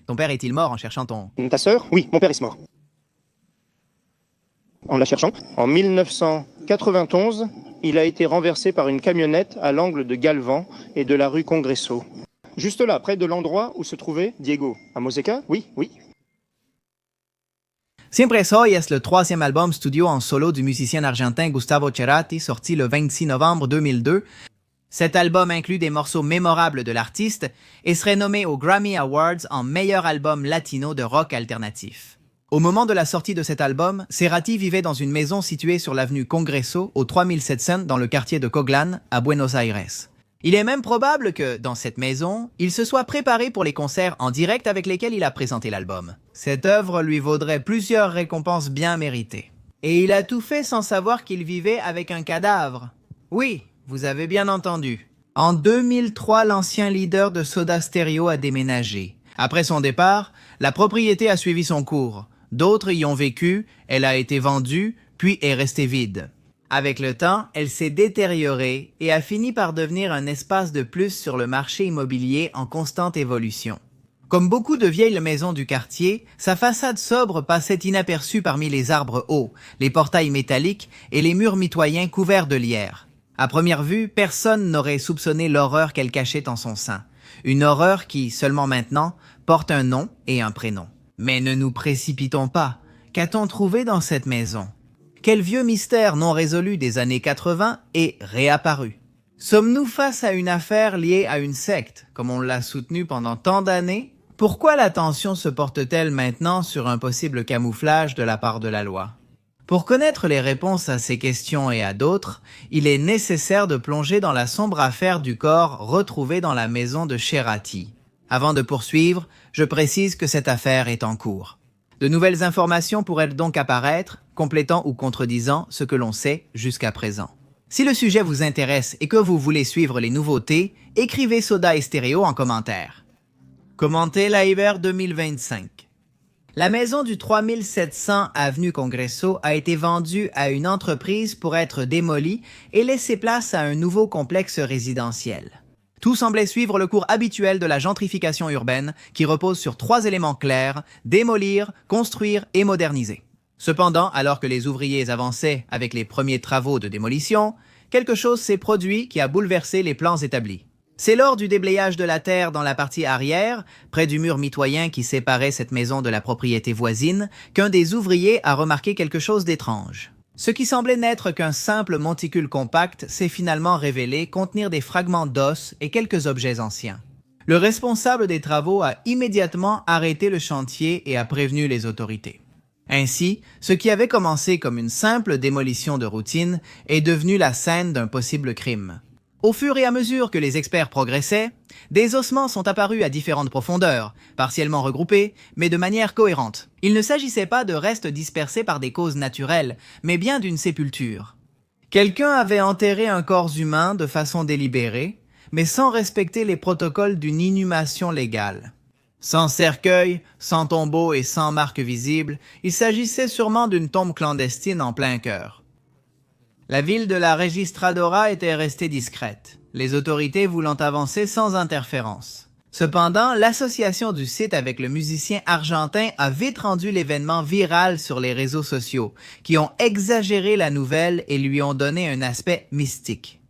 Ton père est-il mort en cherchant ton... Ta sœur? Oui, mon père est mort. En la cherchant, en 1991, il a été renversé par une camionnette à l'angle de Galvan et de la rue Congresso. Juste là, près de l'endroit où se trouvait Diego. À Moseca? Oui, oui. Siempre Soy est le troisième album studio en solo du musicien argentin Gustavo Cerati, sorti le 26 novembre 2002. Cet album inclut des morceaux mémorables de l'artiste et serait nommé aux Grammy Awards en meilleur album latino de rock alternatif. Au moment de la sortie de cet album, Cerati vivait dans une maison située sur l'avenue Congresso, au 3700 dans le quartier de Coglan, à Buenos Aires. Il est même probable que, dans cette maison, il se soit préparé pour les concerts en direct avec lesquels il a présenté l'album. Cette œuvre lui vaudrait plusieurs récompenses bien méritées. Et il a tout fait sans savoir qu'il vivait avec un cadavre. Oui, vous avez bien entendu. En 2003, l'ancien leader de Soda Stereo a déménagé. Après son départ, la propriété a suivi son cours. D'autres y ont vécu, elle a été vendue, puis est restée vide. Avec le temps, elle s'est détériorée et a fini par devenir un espace de plus sur le marché immobilier en constante évolution. Comme beaucoup de vieilles maisons du quartier, sa façade sobre passait inaperçue parmi les arbres hauts, les portails métalliques et les murs mitoyens couverts de lierre. À première vue, personne n'aurait soupçonné l'horreur qu'elle cachait en son sein. Une horreur qui, seulement maintenant, porte un nom et un prénom. Mais ne nous précipitons pas. Qu'a-t-on trouvé dans cette maison? Quel vieux mystère non résolu des années 80 est réapparu? Sommes-nous face à une affaire liée à une secte, comme on l'a soutenu pendant tant d'années? Pourquoi l'attention se porte-t-elle maintenant sur un possible camouflage de la part de la loi? Pour connaître les réponses à ces questions et à d'autres, il est nécessaire de plonger dans la sombre affaire du corps retrouvé dans la maison de Cerati. Avant de poursuivre, je précise que cette affaire est en cours. De nouvelles informations pourraient donc apparaître, complétant ou contredisant ce que l'on sait jusqu'à présent. Si le sujet vous intéresse et que vous voulez suivre les nouveautés, écrivez Soda et Stereo en commentaire. Commentez l'hiver 2025. La maison du 3700 avenue Congresso a été vendue à une entreprise pour être démolie et laisser place à un nouveau complexe résidentiel. Tout semblait suivre le cours habituel de la gentrification urbaine qui repose sur 3 éléments clairs: démolir, construire et moderniser. Cependant, alors que les ouvriers avançaient avec les premiers travaux de démolition, quelque chose s'est produit qui a bouleversé les plans établis. C'est lors du déblayage de la terre dans la partie arrière, près du mur mitoyen qui séparait cette maison de la propriété voisine, qu'un des ouvriers a remarqué quelque chose d'étrange. Ce qui semblait n'être qu'un simple monticule compact s'est finalement révélé contenir des fragments d'os et quelques objets anciens. Le responsable des travaux a immédiatement arrêté le chantier et a prévenu les autorités. Ainsi, ce qui avait commencé comme une simple démolition de routine est devenu la scène d'un possible crime. Au fur et à mesure que les experts progressaient, des ossements sont apparus à différentes profondeurs, partiellement regroupés, mais de manière cohérente. Il ne s'agissait pas de restes dispersés par des causes naturelles, mais bien d'une sépulture. Quelqu'un avait enterré un corps humain de façon délibérée, mais sans respecter les protocoles d'une inhumation légale. Sans cercueil, sans tombeau et sans marque visible, il s'agissait sûrement d'une tombe clandestine en plein cœur. La ville de la Registradora était restée discrète, les autorités voulant avancer sans interférence. Cependant, l'association du site avec le musicien argentin a vite rendu l'événement viral sur les réseaux sociaux, qui ont exagéré la nouvelle et lui ont donné un aspect mystique.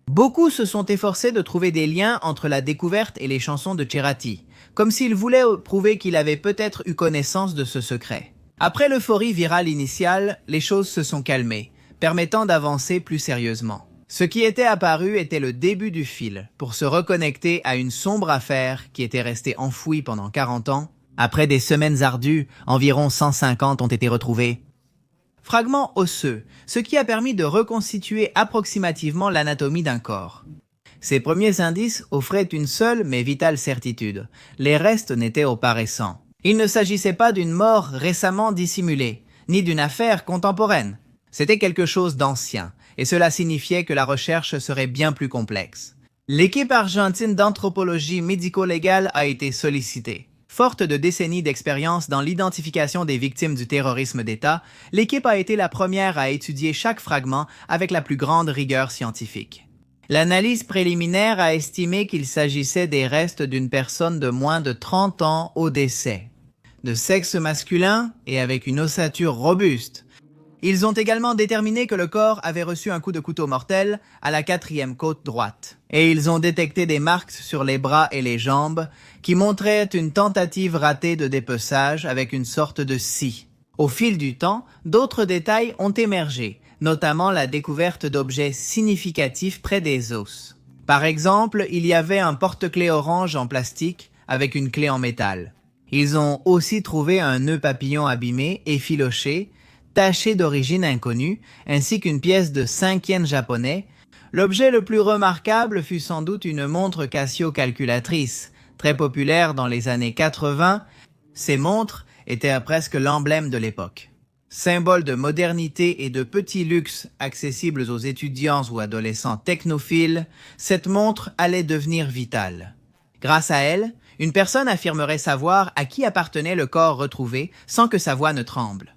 Beaucoup se sont efforcés de trouver des liens entre la découverte et les chansons de Cerati, comme s'il voulait prouver qu'il avait peut-être eu connaissance de ce secret. Après l'euphorie virale initiale, les choses se sont calmées, permettant d'avancer plus sérieusement. Ce qui était apparu était le début du fil pour se reconnecter à une sombre affaire qui était restée enfouie pendant 40 ans. Après des semaines ardues, environ 150 ont été retrouvés. Fragments osseux, ce qui a permis de reconstituer approximativement l'anatomie d'un corps. Ces premiers indices offraient une seule mais vitale certitude. Les restes n'étaient oppressants. Il ne s'agissait pas d'une mort récemment dissimulée, ni d'une affaire contemporaine. C'était quelque chose d'ancien, et cela signifiait que la recherche serait bien plus complexe. L'équipe argentine d'anthropologie médico-légale a été sollicitée. Forte de décennies d'expérience dans l'identification des victimes du terrorisme d'État, l'équipe a été la première à étudier chaque fragment avec la plus grande rigueur scientifique. L'analyse préliminaire a estimé qu'il s'agissait des restes d'une personne de moins de 30 ans au décès, de sexe masculin et avec une ossature robuste. Ils ont également déterminé que le corps avait reçu un coup de couteau mortel à la 4e côte droite. Et ils ont détecté des marques sur les bras et les jambes qui montraient une tentative ratée de dépeçage avec une sorte de scie. Au fil du temps, d'autres détails ont émergé, notamment la découverte d'objets significatifs près des os. Par exemple, il y avait un porte-clés orange en plastique avec une clé en métal. Ils ont aussi trouvé un nœud papillon abîmé, effiloché, taché d'origine inconnue, ainsi qu'une pièce de 5 yens japonais. L'objet le plus remarquable fut sans doute une montre Casio calculatrice, très populaire dans les années 80. Ces montres étaient presque l'emblème de l'époque. Symbole de modernité et de petit luxe accessibles aux étudiants ou adolescents technophiles, cette montre allait devenir vitale. Grâce à elle, une personne affirmerait savoir à qui appartenait le corps retrouvé sans que sa voix ne tremble.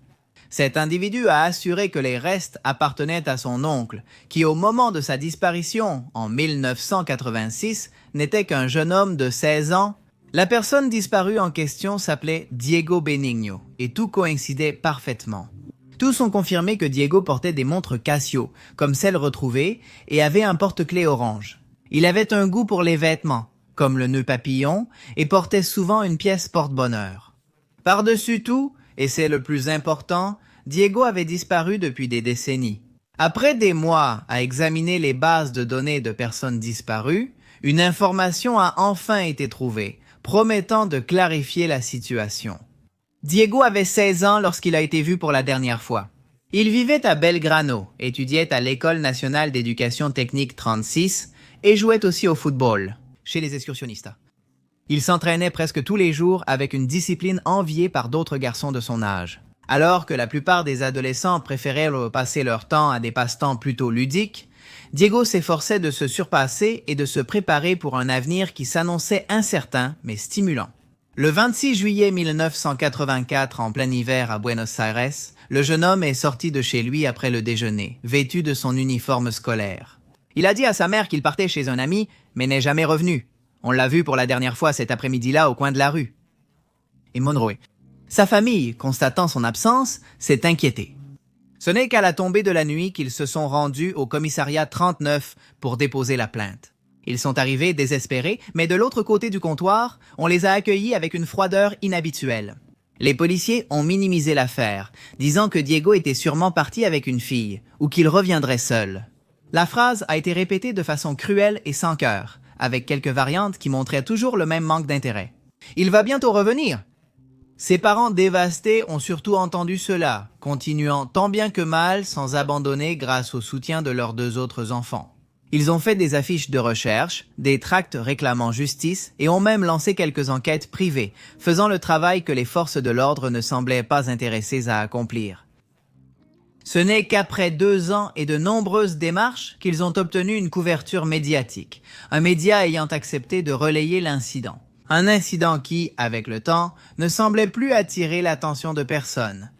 Cet individu a assuré que les restes appartenaient à son oncle, qui au moment de sa disparition, en 1986, n'était qu'un jeune homme de 16 ans. La personne disparue en question s'appelait Diego Benigno, et tout coïncidait parfaitement. Tous ont confirmé que Diego portait des montres Casio, comme celle retrouvée, et avait un porte-clés orange. Il avait un goût pour les vêtements, comme le nœud papillon, et portait souvent une pièce porte-bonheur. Par-dessus tout, et c'est le plus important, Diego avait disparu depuis des décennies. Après des mois à examiner les bases de données de personnes disparues, une information a enfin été trouvée, promettant de clarifier la situation. Diego avait 16 ans lorsqu'il a été vu pour la dernière fois. Il vivait à Belgrano, étudiait à l'École nationale d'éducation technique 36 et jouait aussi au football, chez les excursionnistes. Il s'entraînait presque tous les jours avec une discipline enviée par d'autres garçons de son âge. Alors que la plupart des adolescents préféraient passer leur temps à des passe-temps plutôt ludiques, Diego s'efforçait de se surpasser et de se préparer pour un avenir qui s'annonçait incertain mais stimulant. Le 26 juillet 1984, en plein hiver à Buenos Aires, le jeune homme est sorti de chez lui après le déjeuner, vêtu de son uniforme scolaire. Il a dit à sa mère qu'il partait chez un ami, mais n'est jamais revenu. On l'a vu pour la dernière fois cet après-midi-là au coin de la rue. Et Monroe. Sa famille, constatant son absence, s'est inquiétée. Ce n'est qu'à la tombée de la nuit qu'ils se sont rendus au commissariat 39 pour déposer la plainte. Ils sont arrivés désespérés, mais de l'autre côté du comptoir, on les a accueillis avec une froideur inhabituelle. Les policiers ont minimisé l'affaire, disant que Diego était sûrement parti avec une fille, ou qu'il reviendrait seul. La phrase a été répétée de façon cruelle et sans cœur, avec quelques variantes qui montraient toujours le même manque d'intérêt. « Il va bientôt revenir !» Ses parents dévastés ont surtout entendu cela, continuant tant bien que mal sans abandonner grâce au soutien de leurs 2 autres enfants. Ils ont fait des affiches de recherche, des tracts réclamant justice et ont même lancé quelques enquêtes privées, faisant le travail que les forces de l'ordre ne semblaient pas intéressées à accomplir. Ce n'est qu'après 2 ans et de nombreuses démarches qu'ils ont obtenu une couverture médiatique, un média ayant accepté de relayer l'incident. Un incident qui, avec le temps, ne semblait plus attirer l'attention de personne.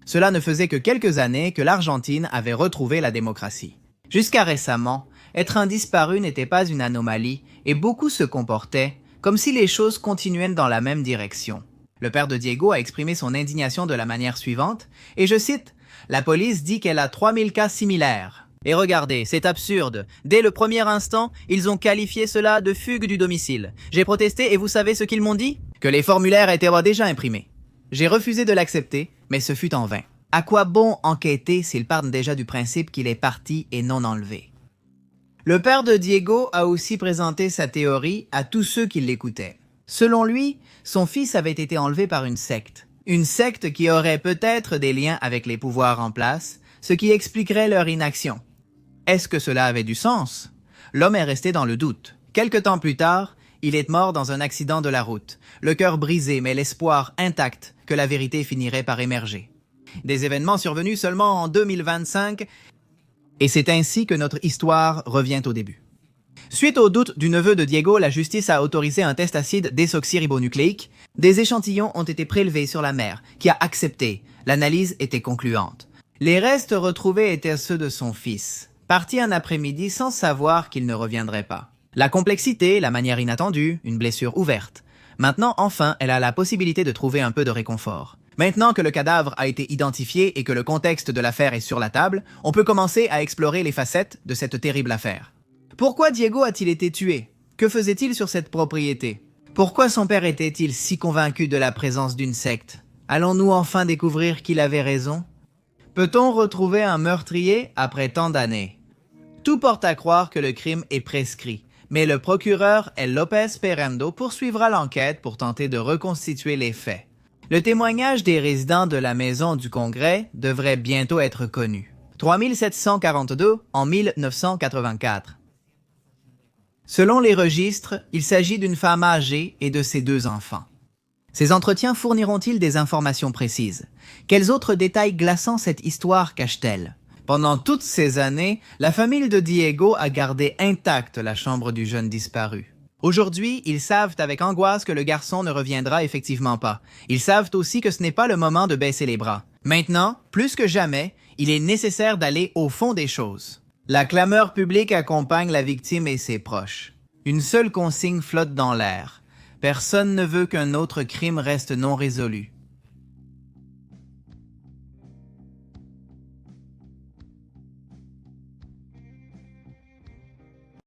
Cela ne faisait que quelques années que l'Argentine avait retrouvé la démocratie. Jusqu'à récemment, être un disparu n'était pas une anomalie et beaucoup se comportaient comme si les choses continuaient dans la même direction. Le père de Diego a exprimé son indignation de la manière suivante, et je cite « La police dit qu'elle a 3000 cas similaires. Et regardez, c'est absurde. Dès le premier instant, ils ont qualifié cela de fugue du domicile. J'ai protesté et vous savez ce qu'ils m'ont dit? Que les formulaires étaient déjà imprimés. J'ai refusé de l'accepter, mais ce fut en vain. À quoi bon enquêter s'ils partent déjà du principe qu'il est parti et non enlevé? Le père de Diego a aussi présenté sa théorie à tous ceux qui l'écoutaient. Selon lui, son fils avait été enlevé par une secte qui aurait peut-être des liens avec les pouvoirs en place, ce qui expliquerait leur inaction. Est-ce que cela avait du sens? L'homme est resté dans le doute. Quelque temps plus tard, il est mort dans un accident de la route, le cœur brisé mais l'espoir intact que la vérité finirait par émerger. Des événements survenus seulement en 2025, et c'est ainsi que notre histoire revient au début. Suite au doute du neveu de Diego, la justice a autorisé un test acide désoxyribonucléique. Des échantillons ont été prélevés sur la mère, qui a accepté. L'analyse était concluante. Les restes retrouvés étaient ceux de son fils. partit un après-midi sans savoir qu'il ne reviendrait pas. La complexité, la manière inattendue, une blessure ouverte. Maintenant, enfin, elle a la possibilité de trouver un peu de réconfort. Maintenant que le cadavre a été identifié et que le contexte de l'affaire est sur la table, on peut commencer à explorer les facettes de cette terrible affaire. Pourquoi Diego a-t-il été tué? Que faisait-il sur cette propriété? Pourquoi son père était-il si convaincu de la présence d'une secte? Allons-nous enfin découvrir qu'il avait raison? Peut-on retrouver un meurtrier après tant d'années? Tout porte à croire que le crime est prescrit, mais le procureur El López Perendo poursuivra l'enquête pour tenter de reconstituer les faits. Le témoignage des résidents de la Maison du Congrès devrait bientôt être connu. 3742 en 1984. Selon les registres, il s'agit d'une femme âgée et de ses 2 enfants. Ces entretiens fourniront-ils des informations précises? Quels autres détails glaçants cette histoire cache-t-elle? Pendant toutes ces années, la famille de Diego a gardé intacte la chambre du jeune disparu. Aujourd'hui, ils savent avec angoisse que le garçon ne reviendra effectivement pas. Ils savent aussi que ce n'est pas le moment de baisser les bras. Maintenant, plus que jamais, il est nécessaire d'aller au fond des choses. La clameur publique accompagne la victime et ses proches. Une seule consigne flotte dans l'air. Personne ne veut qu'un autre crime reste non résolu.